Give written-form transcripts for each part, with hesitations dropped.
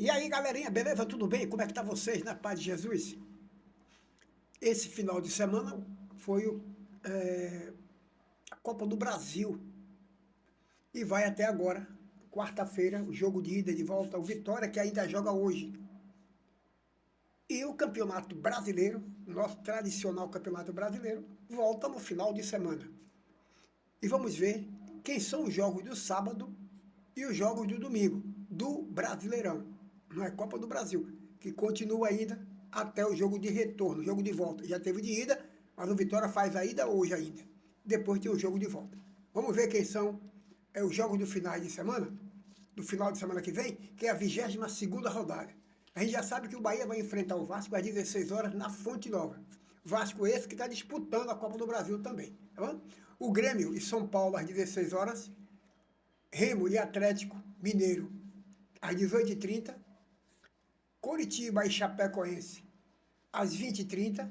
E aí, galerinha, beleza? Tudo bem? Como é que tá vocês, na paz de Jesus? Esse final de semana foi a Copa do Brasil e vai até agora, quarta-feira, o jogo de ida e de volta, o Vitória que ainda joga hoje. E o Campeonato Brasileiro, nosso tradicional Campeonato Brasileiro, volta no final de semana. E vamos ver quem são os jogos do sábado e os jogos do domingo, do Brasileirão. Não é Copa do Brasil, que continua ainda até o jogo de retorno, jogo de volta. Já teve de ida, mas o Vitória faz a ida hoje ainda. Depois tem o jogo de volta. Vamos ver quem são os jogos do final de semana, do final de semana que vem, que é a 22ª rodada. A gente já sabe que o Bahia vai enfrentar o Vasco às 16 horas na Fonte Nova. Vasco esse que está disputando a Copa do Brasil também. Tá bom? O Grêmio e São Paulo às 16 horas. Remo e Atlético Mineiro às 18h30. Coritiba e Chapecoense às 20h30.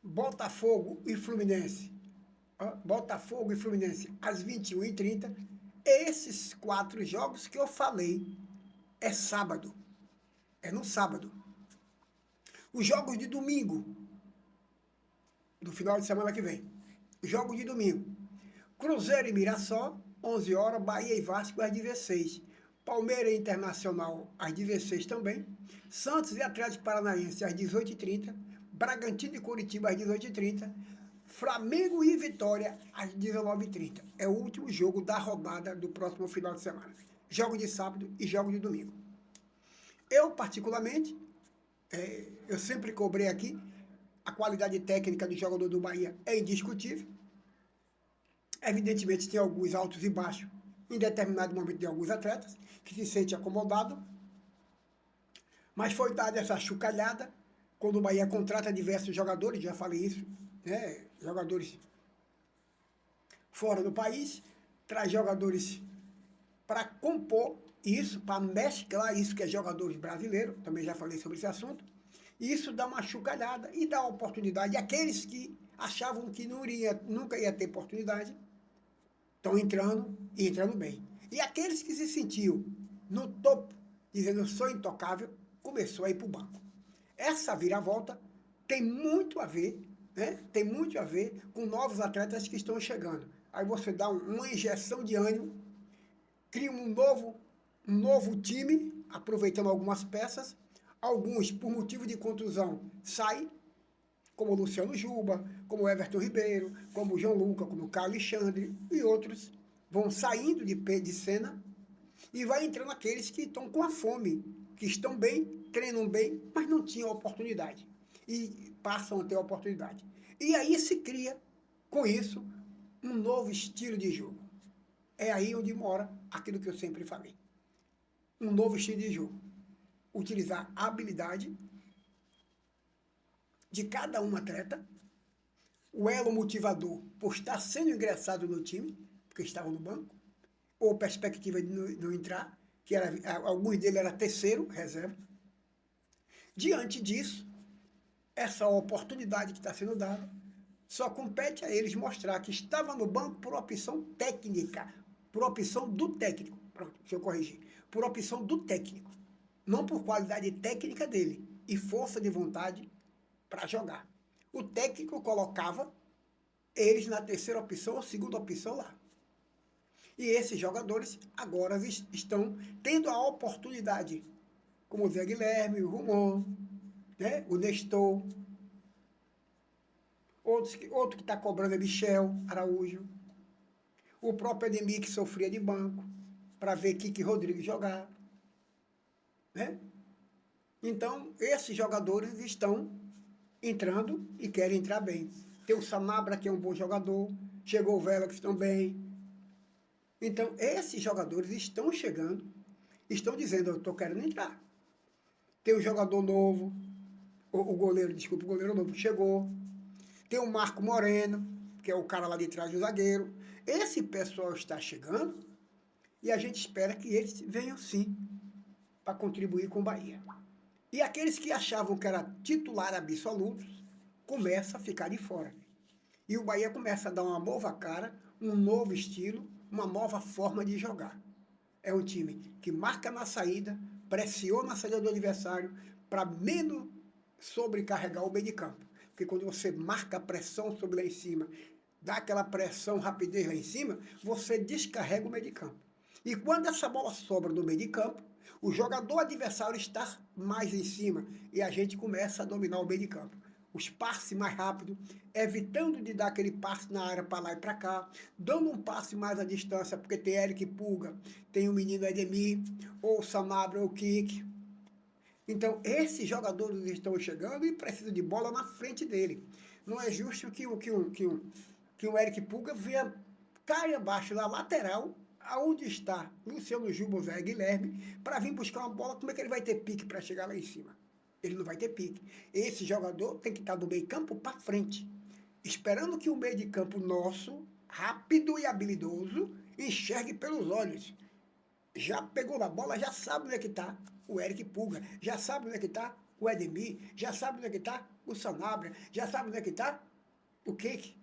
Botafogo e Fluminense. Botafogo e Fluminense às 21h30. Esses 4 jogos que eu falei é sábado. É no sábado. Os jogos de domingo, do final de semana que vem. Os jogos de domingo. Cruzeiro e Mirassol, 11 horas. Bahia e Vasco às 16. Palmeiras e Internacional às 16 também. Santos e Atlético Paranaense às 18h30. Bragantino e Coritiba às 18h30. Flamengo e Vitória às 19h30. É o último jogo da rodada do próximo final de semana. Jogo de sábado e jogo de domingo. Eu, particularmente, eu sempre cobrei aqui, a qualidade técnica do jogador do Bahia é indiscutível. Evidentemente, tem alguns altos e baixos em determinado momento de alguns atletas, que se sente acomodado. Mas foi dada essa chucalhada, quando o Bahia contrata diversos jogadores, já falei isso, né? Jogadores fora do país, traz jogadores para compor isso, para mesclar isso que é jogadores brasileiros, também já falei sobre esse assunto, e isso dá uma chucalhada e dá oportunidade. E aqueles que achavam que nunca ia ter oportunidade, estão entrando e entrando bem. E aqueles que se sentiam no topo, dizendo eu sou intocável, começou a ir para o banco. Essa viravolta tem muito a ver, né? Tem muito a ver com novos atletas que estão chegando. Aí você dá uma injeção de ânimo, cria um novo time, aproveitando algumas peças. Alguns, por motivo de contusão, saem, como o Luciano Juba, como o Everton Ribeiro, como o João Lucas, como o Carlos Alexandre, e outros vão saindo de cena e vai entrando aqueles que estão com a fome, que estão bem, treinam bem, mas não tinham oportunidade. E passam a ter oportunidade. E aí se cria, com isso, um novo estilo de jogo. É aí onde mora aquilo que eu sempre falei. Um novo estilo de jogo. Utilizar a habilidade de cada um atleta, o elo motivador por estar sendo ingressado no time, porque estava no banco, ou perspectiva de não entrar, que alguns deles eram terceiro, reserva. Diante disso, essa oportunidade que está sendo dada, só compete a eles mostrar que estava no banco por opção técnica, por opção do técnico. Pronto, deixa eu corrigir. Por opção do técnico, não por qualidade técnica dele e força de vontade para jogar. O técnico colocava eles na terceira opção ou segunda opção lá. E esses jogadores agora estão tendo a oportunidade, como o Zé Guilherme, o Romão, né? O Nestor. Outro que está cobrando é Michel Araújo. O próprio Ademir, que sofria de banco, para ver Kiki Rodrigues jogar. Né? Então, esses jogadores estão entrando e querem entrar bem. Tem o Sanabra, que é um bom jogador. Chegou o Vélez também. Então, esses jogadores estão chegando, estão dizendo, eu estou querendo entrar. Tem um jogador novo, o goleiro novo chegou. Tem o Marco Moreno, que é o cara lá de trás do zagueiro. Esse pessoal está chegando e a gente espera que eles venham sim para contribuir com o Bahia. E aqueles que achavam que era titular absoluto, começam a ficar de fora. E o Bahia começa a dar uma nova cara, um novo estilo, uma nova forma de jogar. É um time que marca na saída, pressiona a saída do adversário para menos sobrecarregar o meio de campo. Porque quando você marca a pressão sobre lá em cima, dá aquela pressão, rapidez lá em cima, você descarrega o meio de campo. E quando essa bola sobra do meio de campo, o jogador adversário está mais em cima e a gente começa a dominar o meio de campo. Os passes mais rápido, evitando de dar aquele passe na área para lá e para cá, dando um passe mais à distância, porque tem Eric Pulga, tem o menino Edemir, ou o Sanabria ou o Kik. Então, esses jogadores estão chegando e precisam de bola na frente dele. Não é justo que o Eric Pulga venha caia abaixo na lateral, aonde está Luciano Juba, Zé Guilherme, para vir buscar uma bola. Como é que ele vai ter pique para chegar lá em cima? Ele não vai ter pique. Esse jogador tem que estar do meio campo para frente, esperando que o meio de campo nosso, rápido e habilidoso, enxergue pelos olhos. Já pegou na bola, já sabe onde é que está o Eric Pulga, já sabe onde é que está o Edemir, já sabe onde é que está o Sanabria, já sabe onde é que está o Keke.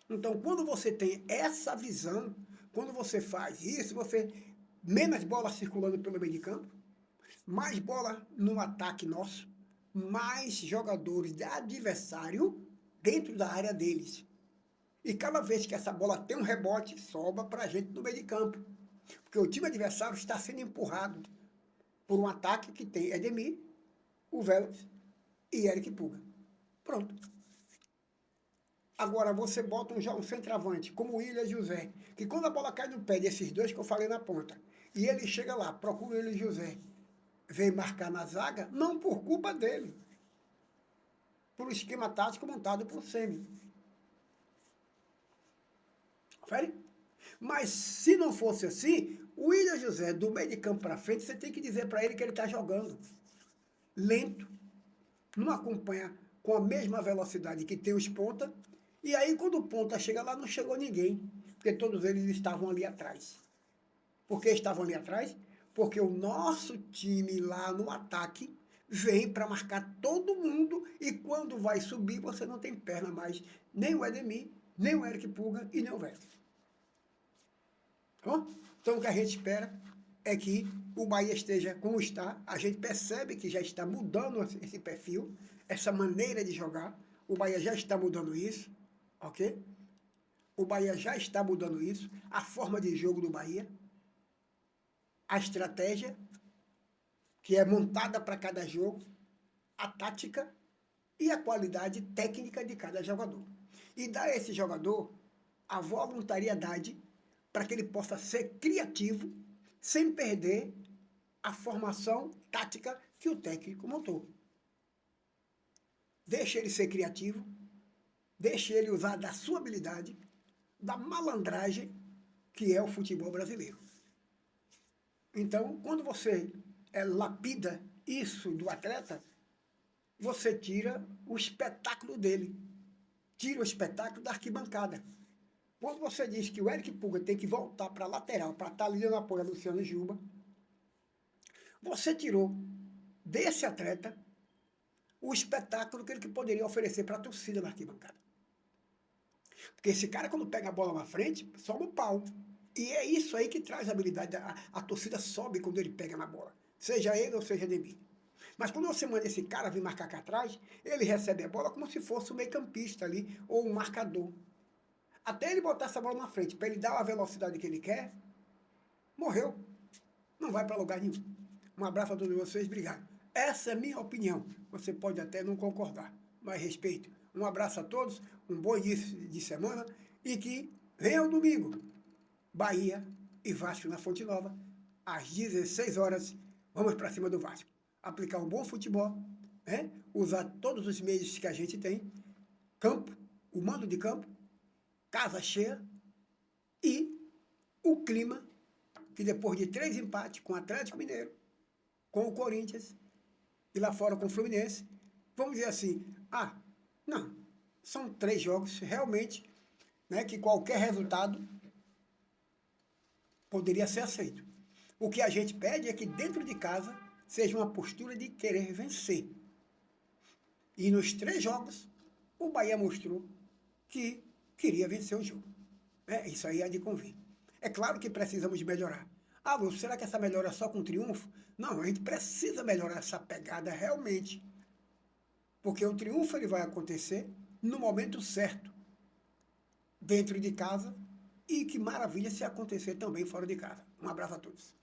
Então, quando você tem essa visão, quando você faz isso, você menos bola circulando pelo meio de campo, mais bola no ataque nosso, mais jogadores de adversário dentro da área deles. E cada vez que essa bola tem um rebote, sobra para a gente no meio de campo. Porque o time adversário está sendo empurrado por um ataque que tem Edemir, o Vélez e Eric Pulga. Pronto. Agora você bota um centroavante, como o William José, que quando a bola cai no pé desses dois que eu falei na ponta, e ele chega lá, procura o William José, vem marcar na zaga, não por culpa dele, por um esquema tático montado por Semi. Confere? Mas se não fosse assim, o William José, do meio de campo para frente, você tem que dizer para ele que ele está jogando lento, não acompanha com a mesma velocidade que tem os pontas, e aí quando o ponta chega lá, não chegou ninguém, porque todos eles estavam ali atrás. Por que estavam ali atrás? Porque o nosso time lá no ataque vem para marcar todo mundo, e quando vai subir, você não tem perna mais, nem o Edemir, nem o Eric Pulga e nem o Vélez. Então, o que a gente espera é que o Bahia esteja como está. A gente percebe que já está mudando esse perfil, essa maneira de jogar. O Bahia já está mudando isso, ok? O Bahia já está mudando isso, a forma de jogo do Bahia, a estratégia que é montada para cada jogo, a tática e a qualidade técnica de cada jogador. E dar a esse jogador a voluntariedade para que ele possa ser criativo, sem perder a formação tática que o técnico montou. Deixe ele ser criativo, deixe ele usar da sua habilidade, da malandragem, que é o futebol brasileiro. Então, quando você lapida isso do atleta, você tira o espetáculo dele, tira o espetáculo da arquibancada. Quando você diz que o Eric Pulga tem que voltar para a lateral, para estar ali no apoio a Luciano Juba, você tirou desse atleta o espetáculo que ele poderia oferecer para a torcida na arquibancada. Porque esse cara, quando pega a bola na frente, sobe o pau. E é isso aí que traz a habilidade. A torcida sobe quando ele pega na bola. Seja ele ou seja Edemir. Mas quando você manda esse cara vir marcar cá atrás, ele recebe a bola como se fosse um meio-campista ali, ou um marcador. Até ele botar essa bola na frente, para ele dar a velocidade que ele quer, morreu. Não vai para lugar nenhum. Um abraço a todos vocês, obrigado. Essa é a minha opinião. Você pode até não concordar, mas respeito. Um abraço a todos, um bom início de semana e que venha o domingo. Bahia e Vasco na Fonte Nova, às 16 horas, vamos para cima do Vasco. Aplicar um bom futebol, né? Usar todos os meios que a gente tem, campo, o mando de campo, casa cheia e o clima, que depois de 3 empates com o Atlético Mineiro, com o Corinthians e lá fora com o Fluminense, vamos dizer assim, não, são 3 jogos realmente, né, que qualquer resultado poderia ser aceito. O que a gente pede é que dentro de casa seja uma postura de querer vencer. E nos 3 jogos, o Bahia mostrou que queria vencer o jogo. Isso aí é de convir. É claro que precisamos melhorar. Ah, Lúcio, será que essa melhora é só com triunfo? Não, a gente precisa melhorar essa pegada realmente, porque o triunfo ele vai acontecer no momento certo, dentro de casa, e que maravilha se acontecer também fora de casa. Um abraço a todos.